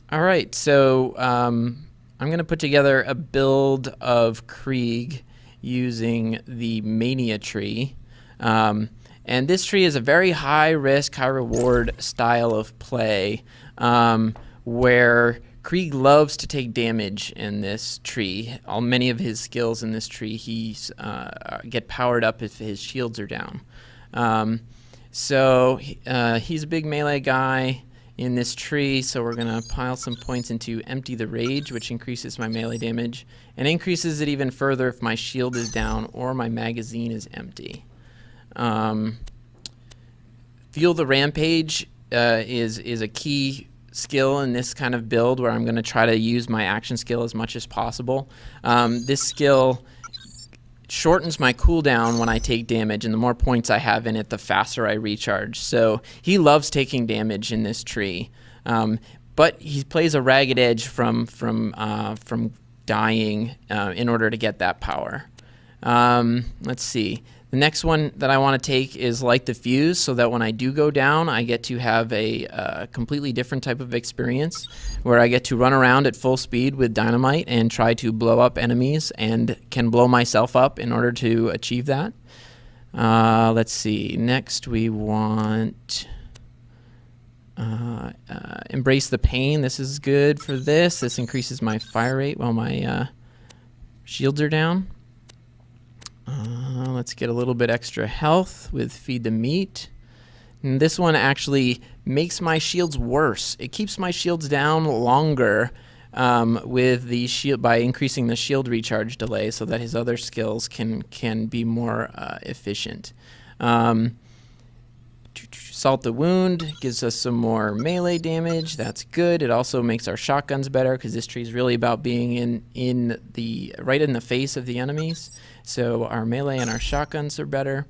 All right, so I'm going to put together a build of Krieg using the Mania tree. And this tree is a very high risk, high reward style of play where Krieg loves to take damage in this tree. Many of his skills in this tree get powered up if his shields are down. So he's a big melee guy in this tree, so we're going to pile some points into Empty the Rage, which increases my melee damage, and increases it even further if my shield is down or my magazine is empty. Fuel the Rampage is a key skill in this kind of build where I'm going to try to use my action skill as much as possible. This skill shortens my cooldown when I take damage, and the more points I have in it, the faster I recharge. So he loves taking damage in this tree, but he plays a ragged edge from dying in order to get that power. Let's see. The next one that I want to take is Light the Fuse, so that when I do go down, I get to have a completely different type of experience where I get to run around at full speed with dynamite and try to blow up enemies and can blow myself up in order to achieve that. Let's see. Next we want Embrace the Pain. This is good for this. This increases my fire rate while my shields are down. Let's get a little bit extra health with Feed the Meat. And this one actually makes my shields worse. It keeps my shields down longer with the shield by increasing the shield recharge delay, so that his other skills can be more efficient. Salt the Wound gives us some more melee damage. That's good. It also makes our shotguns better because this tree is really about being right in the face of the enemies. So our melee and our shotguns are better.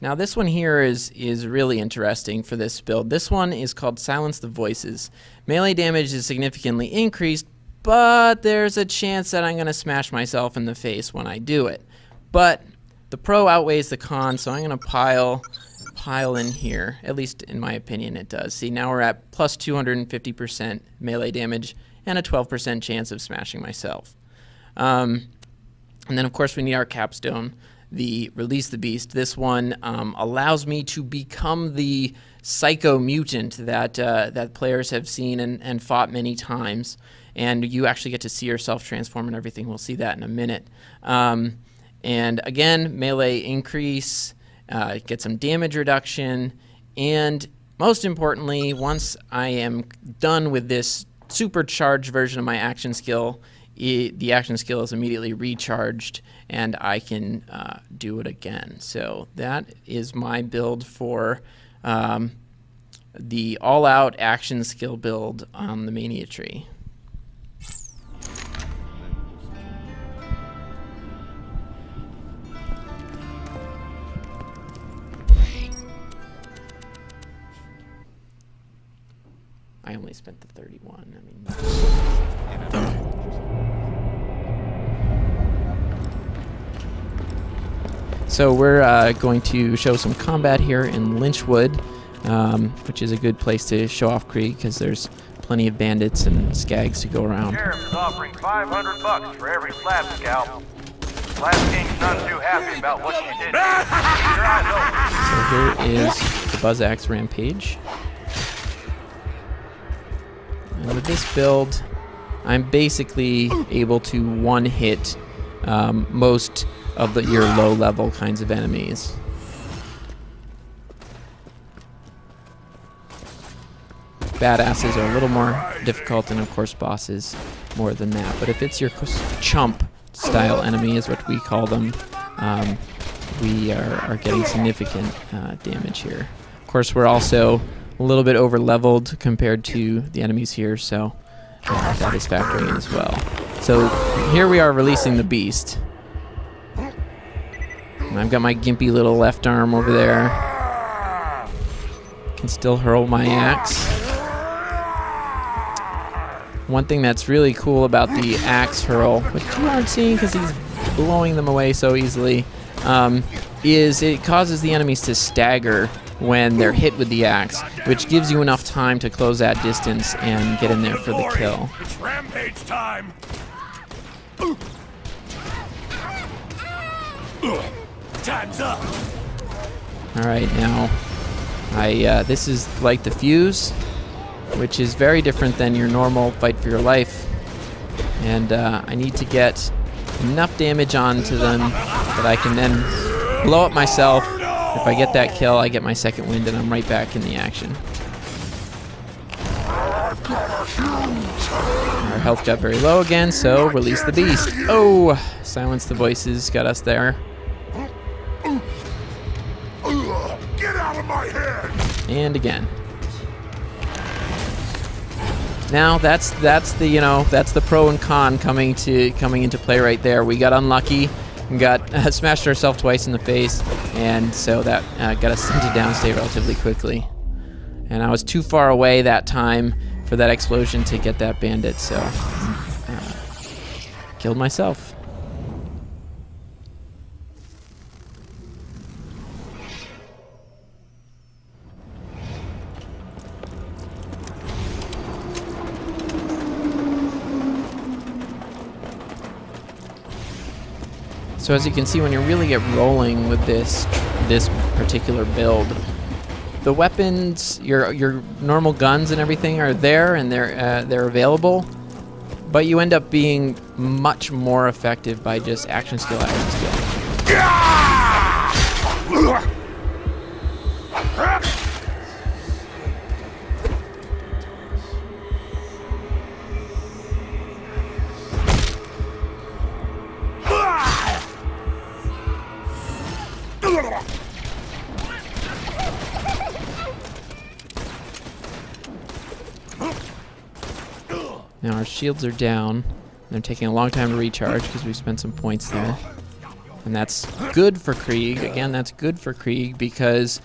Now this one here is really interesting for this build. This one is called Silence the Voices. Melee damage is significantly increased, but there's a chance that I'm going to smash myself in the face when I do it. But the pro outweighs the con, so I'm going to pile in here. At least in my opinion it does. See, now we're at plus 250% melee damage and a 12% chance of smashing myself. And then of course we need our capstone, the Release the Beast. This one allows me to become the psycho mutant that players have seen and fought many times, and you actually get to see yourself transform and everything. We'll see that in a minute. And again, melee increase, get some damage reduction, and most importantly, once I am done with this supercharged version of my action skill, the action skill is immediately recharged and I can do it again. So that is my build for the all-out action skill build on the Mania tree. I only spent the 31. I mean, so we're going to show some combat here in Lynchwood, which is a good place to show off Krieg because there's plenty of bandits and skags to go around. Sheriff is offering $500 for every slab scalp. Last King's none too happy about what you did. Keep your eyes open. So here is the Buzz Axe Rampage. And with this build, I'm basically able to one-hit most of your low-level kinds of enemies. Badasses are a little more difficult, and of course bosses more than that. But if it's your chump-style enemy, is what we call them, we are getting significant damage here. Of course, we're also a little bit over-leveled compared to the enemies here, so that is factoring in as well. So here we are releasing the beast. And I've got my gimpy little left arm over there. Can still hurl my axe. One thing that's really cool about the axe hurl, which you aren't seeing because he's blowing them away so easily, is it causes the enemies to stagger when they're hit with the axe, which gives you enough time to close that distance and get in there for the kill. It's rampage time. Time's up. All right, now this is like the fuse, which is very different than your normal fight for your life, and I need to get enough damage onto them that I can then blow up myself. If I get that kill, I get my second wind, and I'm right back in the action. Our health got very low again, so release the beast. Oh, silence the voices, got us there. Get out of my head. And again. Now that's the pro and con coming into play right there. We got unlucky, we got smashed ourselves twice in the face, and so that got us into downstate relatively quickly. And I was too far away that time for that explosion to get that bandit, so killed myself. So as you can see, when you really get rolling with this particular build, the weapons, your normal guns and everything are there, and they're available, but you end up being much more effective by just action skill. Now our shields are down. They're taking a long time to recharge because we spent some points there. And that's good for Krieg. Again, that's good for Krieg because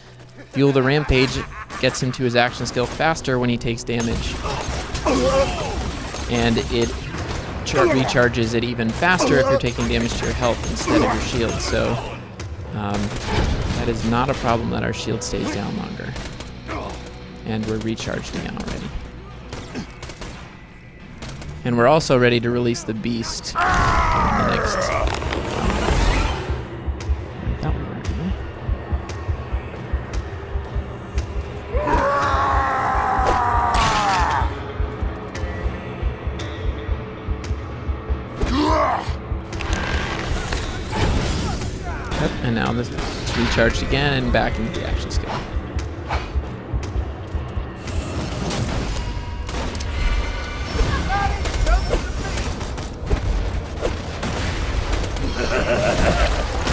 Fuel the Rampage gets him to his action skill faster when he takes damage. And it recharges it even faster if you're taking damage to your health instead of your shield. So that is not a problem that our shield stays down longer. And we're recharged again already. And we're also ready to release the beast in the next. That one right there. Yep, and now this is recharged again and back into the action skill.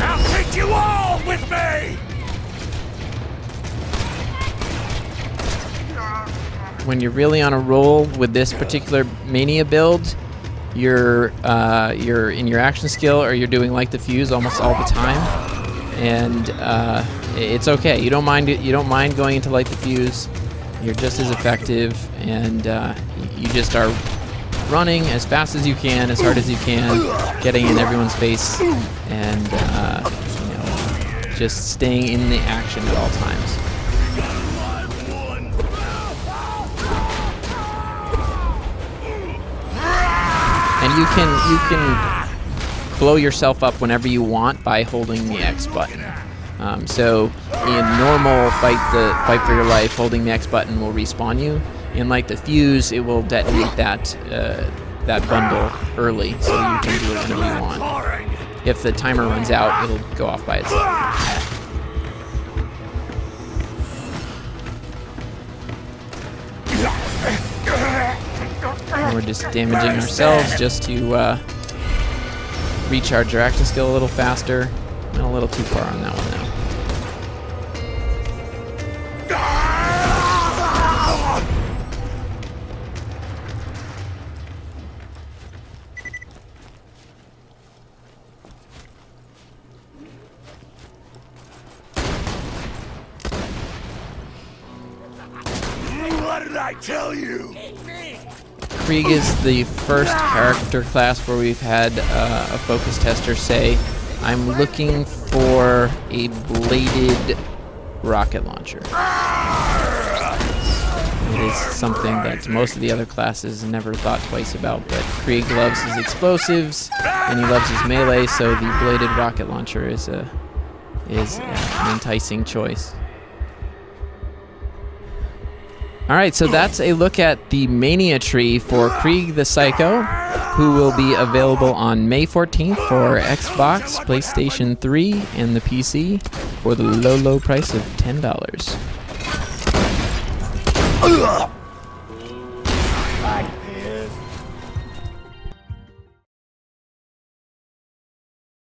I'll take you all with me! When you're really on a roll with this particular Mania build, you're in your action skill, or you're doing like the fuse almost all the time, and it's okay. You don't mind it. You don't mind going into like the fuse. You're just as effective, and you just are running as fast as you can, as hard as you can, getting in everyone's face, and just staying in the action at all times. And you can blow yourself up whenever you want by holding the X button. So in normal fight for your life, holding the X button will respawn you. In like the fuse, it will detonate that bundle early, so you can do it whenever you want. If the timer runs out, it'll go off by itself. And we're just damaging ourselves just to recharge our action skill a little faster. Went a little too far on that one now. What did I tell you? Krieg is the first character class where we've had a focus tester say, I'm looking for a bladed rocket launcher. It is something that most of the other classes never thought twice about, but Krieg loves his explosives and he loves his melee, so the bladed rocket launcher is an enticing choice. Alright, so that's a look at the Mania tree for Krieg the Psycho, who will be available on May 14th for Xbox, PlayStation 3, and the PC for the low, low price of $10.